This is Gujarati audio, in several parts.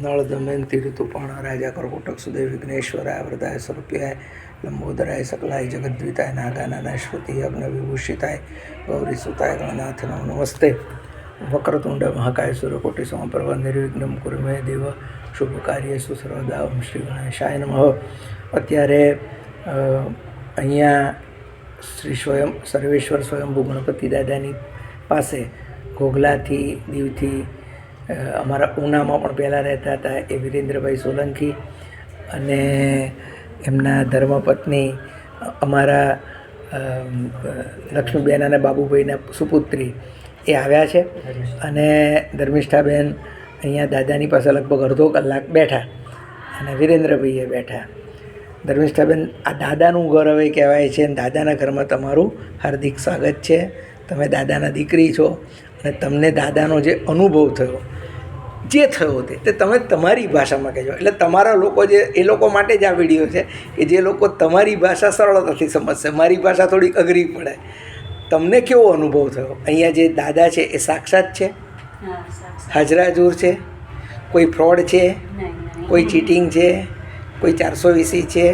નળ દમયંતી ઋતુપર્ણ રાજા કરકોટક સુદેવ વિઘ્નેશ્વરાય વરદાય સ્વરૂપ્યાય લંબોદરાય સકલાય જગદ્વિતાય નાગાનાનાય શ્રુતિ અગ્ન વિભૂષિતાય ગૌરી સુતાય ગણનાથ નમસ્તે. વક્રતુંડ મહાકાય સૂર્યકોટિ સમપ્રભ નિર્વિઘ્નમ કુરુ મે દેવ શુભ કાર્યેષુ સર્વદા. ઓમ શ્રી ગણેશાય નમઃ. અત્યારે અહીંયા શ્રી સર્વેશ્વર સ્વયંભૂ ગણપતિ દાદાની પાસે ઘોઘલાથી દીવથી અમારા ઉનામાં પણ પહેલાં રહેતા હતા એ વિરેન્દ્રભાઈ સોલંકી અને એમના ધર્મપત્ની અમારા લક્ષ્મીબેન અને બાબુભાઈના સુપુત્રી એ આવ્યા છે. અને ધર્મિષ્ઠાબેન અહીંયા દાદાની પાસે લગભગ અડધો કલાક બેઠા અને વિરેન્દ્રભાઈએ બેઠા. ધર્મિષ્ઠાબેન, આ દાદાનું ઘર હવે કહેવાય છે અને દાદાના ઘરમાં તમારું હાર્દિક સ્વાગત છે. તમે દાદાના દીકરી છો અને તમને દાદાનો જે અનુભવ થયો જે થયો તે તમે તમારી ભાષામાં કહેજો. એટલે તમારા લોકો જે એ લોકો માટે જ આ વિડીયો છે કે જે લોકો તમારી ભાષા સરળતાથી સમજશે. મારી ભાષા થોડીક અઘરી પડે. તમને કેવો અનુભવ થયો? અહીંયા જે દાદા છે એ સાક્ષાત છે, હાજરાજૂર છે, કોઈ ફ્રોડ છે, કોઈ ચીટિંગ છે, કોઈ 420 છે,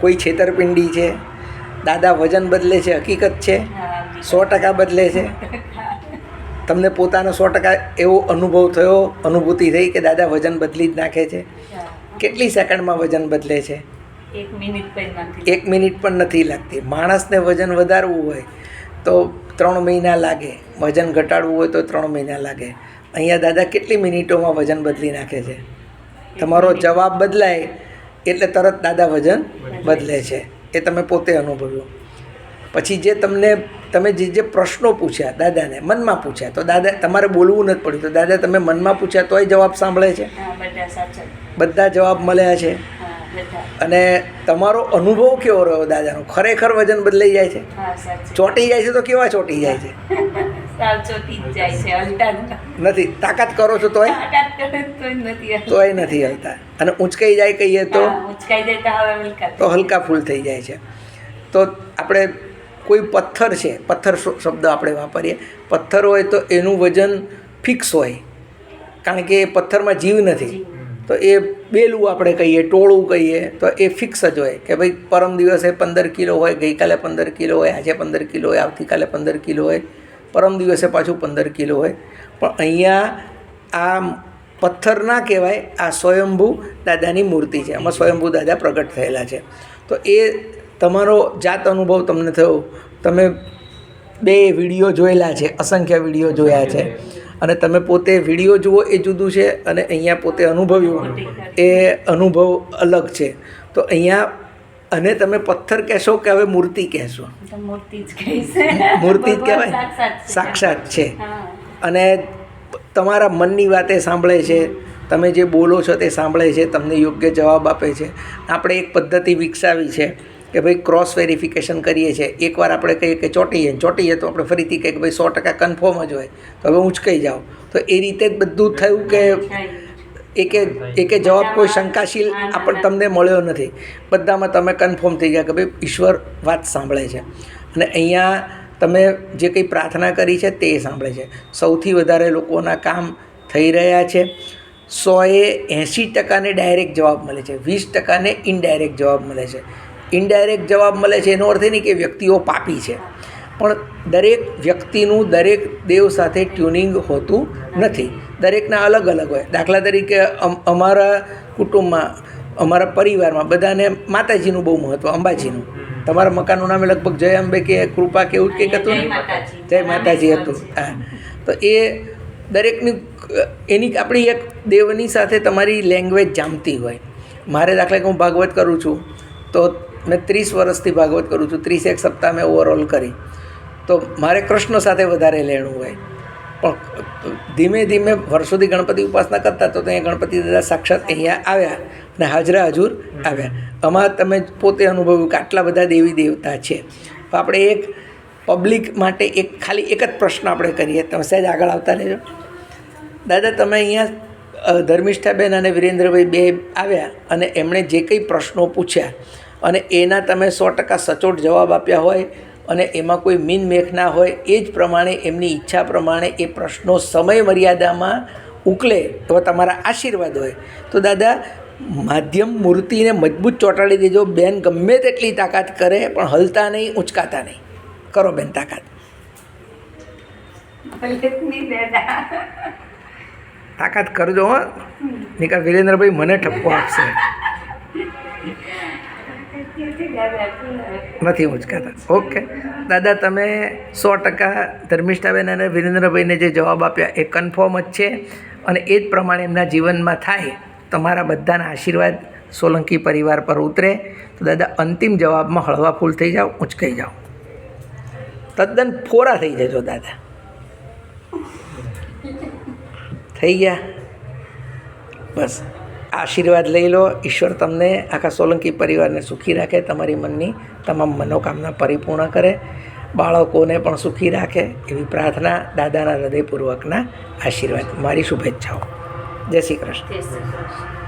કોઈ છેતરપિંડી છે? દાદા વજન બદલે છે, હકીકત છે, 100% બદલે છે. તમને પોતાનો 100% એવો અનુભવ થયો, અનુભૂતિ થઈ કે દાદા વજન બદલી જ નાખે છે? કેટલી સેકન્ડમાં વજન બદલે છે? 1 મિનિટ પણ નથી લાગતી. માણસને વજન વધારવું હોય તો 3 મહિના લાગે, વજન ઘટાડવું હોય તો 3 મહિના લાગે. અહીંયા દાદા કેટલી મિનિટોમાં વજન બદલી નાખે છે? તમારો જવાબ બદલાય એટલે તરત દાદા વજન બદલે છે. એ તમે પોતે અનુભવ્યું. પછી જે તમે જે પ્રશ્નો પૂછ્યા દાદાને, મનમાં પૂછ્યા, તો દાદા તમારે બોલવું નથી પડ્યું, તો દાદા તમે મનમાં પૂછ્યા તોય જવાબ સાંભળે છે? બધા જવાબ મળ્યા છે. અને તમારો અનુભવ કેવો રહ્યો દાદાનો? ખરેખર વજન બદલાઈ જાય છે? ચોંટી જાય છે તો કેવા ચોંટી જાય છે? નથી તાકાત કરો છો તોય નથી હલતા. અને ઊંચકાઈ જાય કહીએ તો હલકા ફૂલ થઈ જાય છે. તો આપણે કોઈ પથ્થર છે, પથ્થર શબ્દ આપણે વાપરીએ. પથ્થર હોય તો એનું વજન ફિક્સ હોય, કારણ કે એ પથ્થરમાં જીવ નથી. તો એ બેલું આપણે કહીએ, ટોળું કહીએ, તો એ ફિક્સ જ હોય કે ભાઈ પરમ દિવસે 15 કિલો હોય, ગઈકાલે 15 કિલો હોય, આજે 15 કિલો હોય, આવતીકાલે 15 કિલો હોય, પરમ દિવસે પાછું 15 કિલો હોય. પણ અહીંયા આ પથ્થર ના કહેવાય, આ સ્વયંભૂ દાદાની મૂર્તિ છે. આમાં સ્વયંભૂ દાદા પ્રગટ થયેલા છે. તો એ તમારો જાત અનુભવ તમને થયો. તમે 2 વિડીયો જોયેલા છે, અસંખ્ય વિડીયો જોયા છે, અને તમે પોતે વિડીયો જુઓ એ જુદું છે અને અહીંયા પોતે અનુભવ્યું એ અનુભવ અલગ છે. તો અહીંયા અને તમે પથ્થર કહેશો કે હવે મૂર્તિ કહેશો? મૂર્તિ જ કહેવાય, સાક્ષાત છે. અને તમારા મનની વાતે સાંભળે છે, તમે જે બોલો છો તે સાંભળે છે, તમને યોગ્ય જવાબ આપે છે. આપણે એક પદ્ધતિ વિકસાવી છે કે ભાઈ ક્રોસ વેરિફિકેશન કરીએ છીએ. એકવાર આપણે કહીએ કે ચોંટીએ તો આપણે ફરીથી કહીએ કે ભાઈ 100% કન્ફર્મ જ હોય, તો હવે ઊંચકાઈ જાઓ. તો એ રીતે જ બધું થયું કે એકે જવાબ કોઈ શંકાશીલ તમને મળ્યો નથી. બધામાં તમે કન્ફર્મ થઈ ગયા કે ભાઈ ઈશ્વર વાત સાંભળે છે. અને અહીંયા તમે જે કંઈ પ્રાર્થના કરી છે તે સાંભળે છે. સૌથી વધારે લોકોના કામ થઈ રહ્યા છે. 180%ને ડાયરેક્ટ જવાબ મળે છે, 20%ને ઇનડાયરેક્ટ જવાબ મળે છે. ઇનડાયરેક્ટ જવાબ મળે છે એનો અર્થ એ નહીં કે વ્યક્તિઓ પાપી છે, પણ દરેક વ્યક્તિનું દરેક દેવ સાથે ટ્યુનિંગ હોતું નથી. દરેકના અલગ અલગ હોય. દાખલા તરીકે અમારા કુટુંબમાં, અમારા પરિવારમાં બધાને માતાજીનું બહુ મહત્ત્વ, અંબાજીનું. તમારા મકાનનું નામે લગભગ જય અંબે કે કૃપા કે એવું કંઈક હતું, જય માતાજી હતું. હા, તો એ દરેકની એની આપણી એક દેવની સાથે તમારી લેંગ્વેજ જામતી હોય. મારે દાખલા કે હું ભાગવત કરું છું તો મેં 30 વર્ષથી ભાગવત કરું છું, 31 સપ્તાહ મેં ઓવરઓલ કરી. તો મારે કૃષ્ણ સાથે વધારે લેણું હોય. પણ ધીમે ધીમે વર્ષોથી ગણપતિ ઉપાસના કરતા તો અહીંયા ગણપતિ દાદા સાક્ષાત અહીંયા આવ્યા અને હાજરા હજુર આવ્યા. આમાં તમે પોતે અનુભવ્યું કે આટલા બધા દેવી દેવતા છે. તો આપણે એક પબ્લિક માટે ખાલી એક જ પ્રશ્ન આપણે કરીએ. તમે સહેજ આગળ આવતા રહેજો. દાદા, તમે અહીંયા ધર્મિષ્ઠાબેન અને વિરેન્દ્રભાઈ 2 આવ્યા અને એમણે જે કંઈ પ્રશ્નો પૂછ્યા અને એના તમે 100% સચોટ જવાબ આપ્યા હોય અને એમાં કોઈ મીન મેખ ના હોય, એ જ પ્રમાણે એમની ઈચ્છા પ્રમાણે એ પ્રશ્નો સમય મર્યાદામાં ઉકલે એવા તમારા આશીર્વાદ હોય તો દાદા માધ્યમ મૂર્તિને મજબૂત ચોંટાડી દેજો. બેન ગમે તેટલી તાકાત કરે પણ હલતા નહીં, ઉંચકાતા નહીં. કરો બેન તાકાત. તાકાત કરજો હો, નિકા વિરેન્દ્રભાઈ મને ઠપકો આપશે. નથી ઉંચકાતા. ઓકે દાદા, તમે 100% ધર્મિષ્ઠાબેન અને વિરેન્દ્રભાઈને જે જવાબ આપ્યા એ કન્ફર્મ જ છે અને એ જ પ્રમાણે એમના જીવનમાં થાય. તમારા બધાના આશીર્વાદ સોલંકી પરિવાર પર ઉતરે તો દાદા અંતિમ જવાબમાં હળવા ફૂલ થઈ જાઓ, ઉંચકાઈ જાઓ, તદ્દન ફોરા થઈ જજો દાદા. થઈ ગયા? બસ આશીર્વાદ લઈ લો. ઈશ્વર તમને આખા સોલંકી પરિવારને સુખી રાખે, તમારી મનની તમામ મનોકામના પરિપૂર્ણ કરે, બાળકોને પણ સુખી રાખે એવી પ્રાર્થના, દાદાના હૃદયપૂર્વકના આશીર્વાદ, મારી શુભેચ્છાઓ. જય શ્રી કૃષ્ણ.